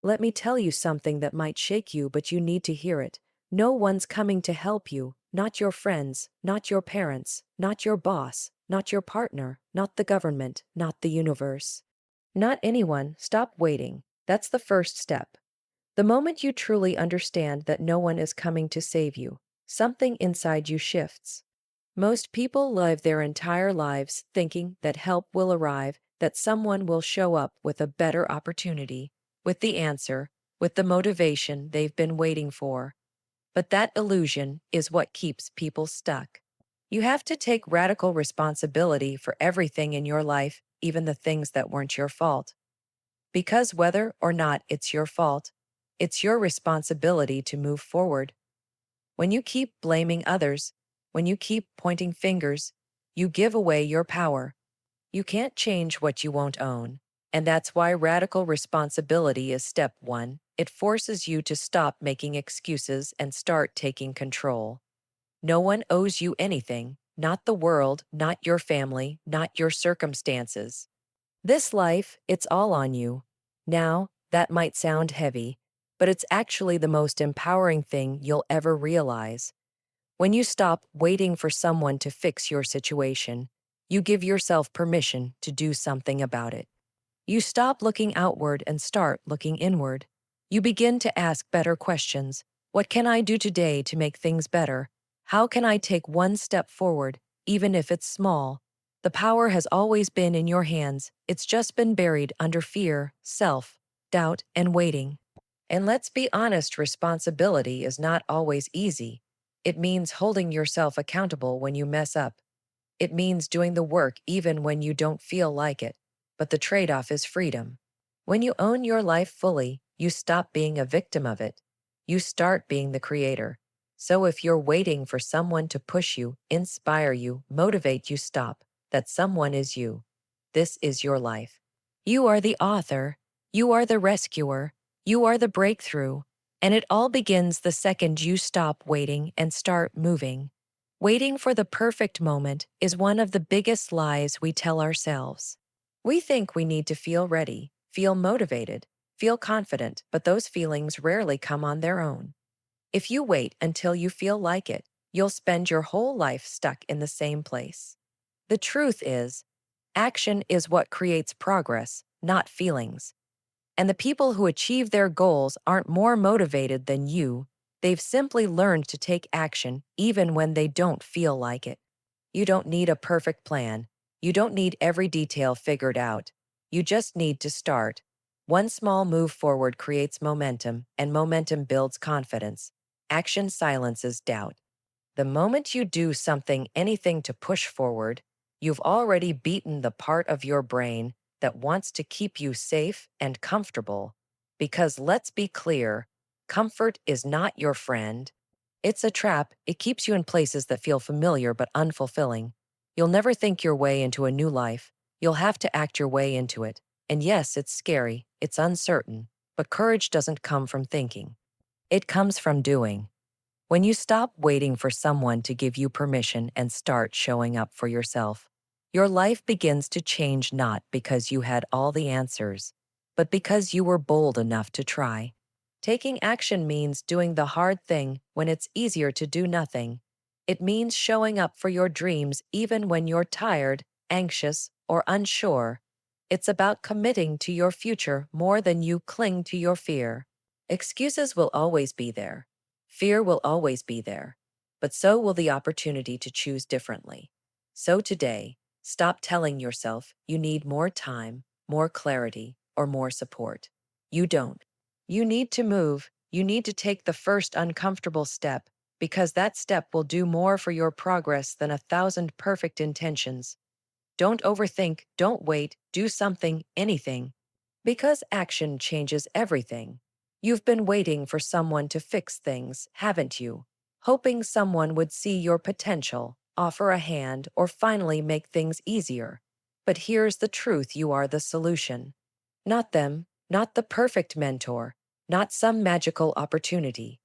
Let me tell you something that might shake you, but you need to hear it. No one's coming to help you, not your friends, not your parents, not your boss, not your partner, not the government, not the universe. Not anyone. Stop waiting. That's the first step. The moment you truly understand that no one is coming to save you, something inside you shifts. Most people live their entire lives thinking that help will arrive, that someone will show up with a better opportunity, with the answer, with the motivation they've been waiting for. But that illusion is what keeps people stuck. You have to take radical responsibility for everything in your life, even the things that weren't your fault. Because whether or not it's your fault, it's your responsibility to move forward. When you keep blaming others, when you keep pointing fingers, you give away your power. You can't change what you won't own. And that's why radical responsibility is step one. It forces you to stop making excuses and start taking control. No one owes you anything, not the world, not your family, not your circumstances. This life, it's all on you. Now, that might sound heavy, but it's actually the most empowering thing you'll ever realize. When you stop waiting for someone to fix your situation, you give yourself permission to do something about it. You stop looking outward and start looking inward. You begin to ask better questions. What can I do today to make things better? How can I take one step forward, even if it's small? The power has always been in your hands. It's just been buried under fear, self, doubt, and waiting. And let's be honest, responsibility is not always easy. It means holding yourself accountable when you mess up. It means doing the work even when you don't feel like it. But the trade-off is freedom. When you own your life fully, you stop being a victim of it. You start being the creator. So if you're waiting for someone to push you, inspire you, motivate you, stop. That someone is you. This is your life. You are the author. You are the rescuer. You are the breakthrough. And it all begins the second you stop waiting and start moving. Waiting for the perfect moment is one of the biggest lies we tell ourselves. We think we need to feel ready, feel motivated, feel confident, but those feelings rarely come on their own. If you wait until you feel like it, you'll spend your whole life stuck in the same place. The truth is, action is what creates progress, not feelings. And the people who achieve their goals aren't more motivated than you. They've simply learned to take action even when they don't feel like it. You don't need a perfect plan. You don't need every detail figured out. You just need to start. One small move forward creates momentum, and momentum builds confidence. Action silences doubt. The moment you do something, anything to push forward, you've already beaten the part of your brain that wants to keep you safe and comfortable. Because let's be clear, comfort is not your friend. It's a trap. It keeps you in places that feel familiar but unfulfilling. You'll never think your way into a new life. You'll have to act your way into it. And yes, it's scary, it's uncertain, but courage doesn't come from thinking. It comes from doing. When you stop waiting for someone to give you permission and start showing up for yourself, your life begins to change, not because you had all the answers, but because you were bold enough to try. Taking action means doing the hard thing when it's easier to do nothing. It means showing up for your dreams even when you're tired, anxious, or unsure. It's about committing to your future more than you cling to your fear. Excuses will always be there. Fear will always be there, but so will the opportunity to choose differently. So today, stop telling yourself you need more time, more clarity, or more support. You don't. You need to move. You need to take the first uncomfortable step, because that step will do more for your progress than 1,000 perfect intentions. Don't overthink, don't wait, do something, anything. Because action changes everything. You've been waiting for someone to fix things, haven't you? Hoping someone would see your potential, offer a hand, or finally make things easier. But here's the truth: you are the solution. Not them, not the perfect mentor, not some magical opportunity.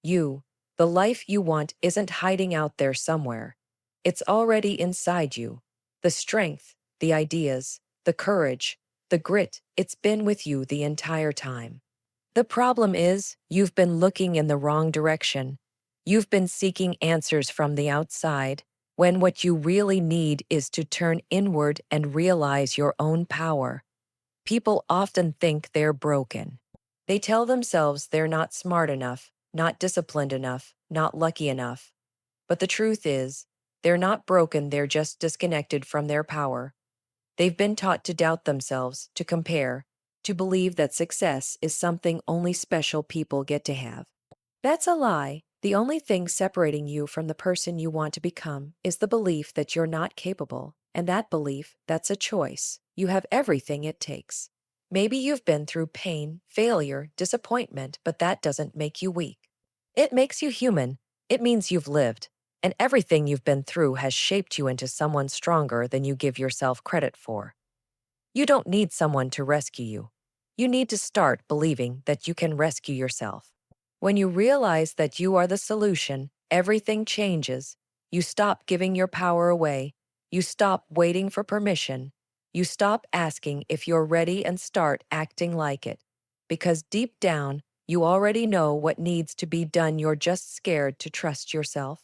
You, the life you want, isn't hiding out there somewhere. It's already inside you. The strength, the ideas, the courage, the grit, it's been with you the entire time. The problem is, you've been looking in the wrong direction. You've been seeking answers from the outside, when what you really need is to turn inward and realize your own power. People often think they're broken. They tell themselves they're not smart enough, not disciplined enough, not lucky enough. But the truth is, they're not broken, they're just disconnected from their power. They've been taught to doubt themselves, to compare, to believe that success is something only special people get to have. That's a lie. The only thing separating you from the person you want to become is the belief that you're not capable, and that belief, that's a choice. You have everything it takes. Maybe you've been through pain, failure, disappointment, but that doesn't make you weak. It makes you human. It means you've lived, and everything you've been through has shaped you into someone stronger than you give yourself credit for. You don't need someone to rescue you. You need to start believing that you can rescue yourself. When you realize that you are the solution, everything changes. You stop giving your power away. You stop waiting for permission. You stop asking if you're ready and start acting like it. Because deep down, you already know what needs to be done. You're just scared to trust yourself.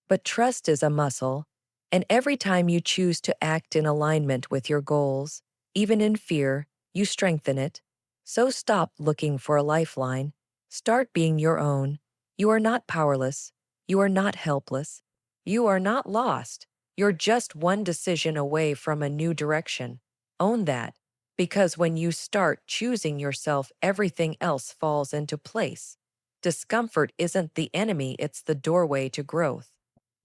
But trust is a muscle, and every time you choose to act in alignment with your goals, even in fear, you strengthen it. So stop looking for a lifeline. Start being your own. You are not powerless. You are not helpless. You are not lost. You're just one decision away from a new direction. Own that. Because when you start choosing yourself, everything else falls into place. Discomfort isn't the enemy, it's the doorway to growth.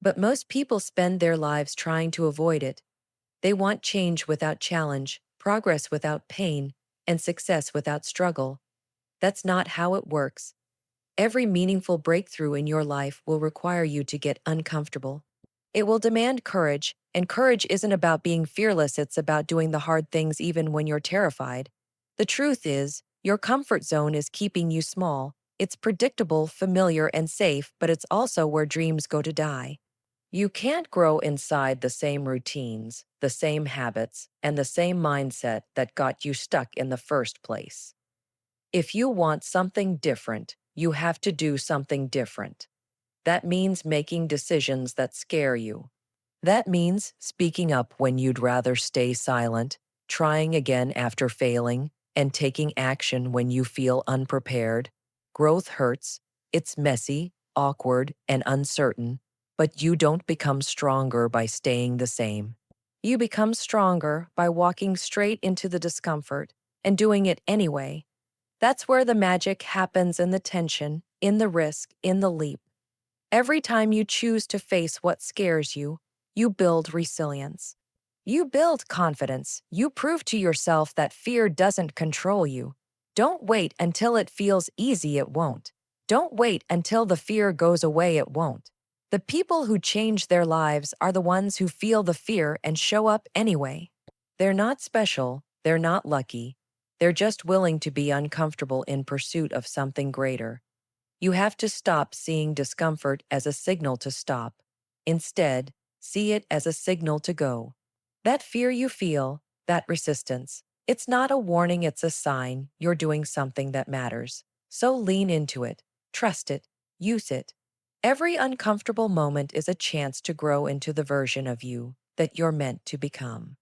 But most people spend their lives trying to avoid it. They want change without challenge, progress without pain, and success without struggle. That's not how it works. Every meaningful breakthrough in your life will require you to get uncomfortable. It will demand courage, and courage isn't about being fearless, it's about doing the hard things even when you're terrified. The truth is, your comfort zone is keeping you small. It's predictable, familiar, and safe, but it's also where dreams go to die. You can't grow inside the same routines, the same habits, and the same mindset that got you stuck in the first place. If you want something different, you have to do something different. That means making decisions that scare you. That means speaking up when you'd rather stay silent, trying again after failing, and taking action when you feel unprepared. Growth hurts. It's messy, awkward, and uncertain, but you don't become stronger by staying the same. You become stronger by walking straight into the discomfort and doing it anyway. That's where the magic happens, in the tension, in the risk, in the leap. Every time you choose to face what scares you, you build resilience. You build confidence. You prove to yourself that fear doesn't control you. Don't wait until it feels easy, it won't. Don't wait until the fear goes away, it won't. The people who change their lives are the ones who feel the fear and show up anyway. They're not special, they're not lucky. They're just willing to be uncomfortable in pursuit of something greater. You have to stop seeing discomfort as a signal to stop. Instead, see it as a signal to go. That fear you feel, that resistance, it's not a warning, it's a sign you're doing something that matters. So lean into it, trust it, use it. Every uncomfortable moment is a chance to grow into the version of you that you're meant to become.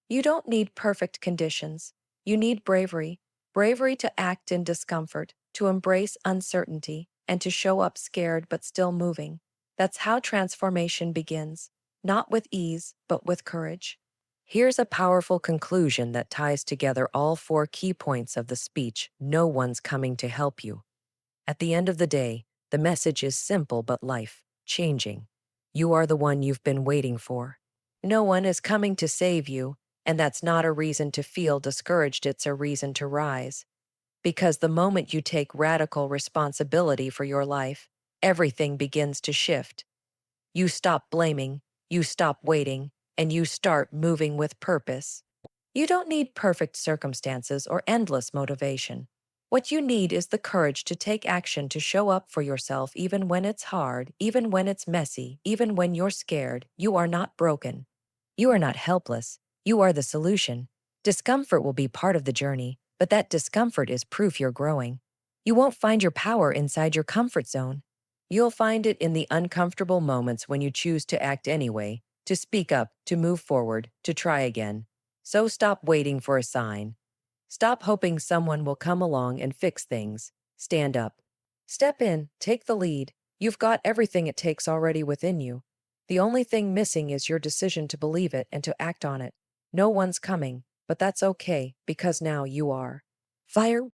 You don't need perfect conditions. You need bravery. Bravery to act in discomfort, to embrace uncertainty, and to show up scared but still moving. That's how transformation begins, not with ease, but with courage. Here's a powerful conclusion that ties together all 4 key points of the speech: no one's coming to help you. At the end of the day, the message is simple but life-changing. You are the one you've been waiting for. No one is coming to save you, and that's not a reason to feel discouraged, it's a reason to rise. Because the moment you take radical responsibility for your life, everything begins to shift. You stop blaming, you stop waiting, and you start moving with purpose. You don't need perfect circumstances or endless motivation. What you need is the courage to take action, to show up for yourself even when it's hard, even when it's messy, even when you're scared. You are not broken. You are not helpless. You are the solution. Discomfort will be part of the journey, but that discomfort is proof you're growing. You won't find your power inside your comfort zone. You'll find it in the uncomfortable moments when you choose to act anyway, to speak up, to move forward, to try again. So stop waiting for a sign. Stop hoping someone will come along and fix things. Stand up. Step in, take the lead. You've got everything it takes already within you. The only thing missing is your decision to believe it and to act on it. No one's coming, but that's okay because now you are. Fire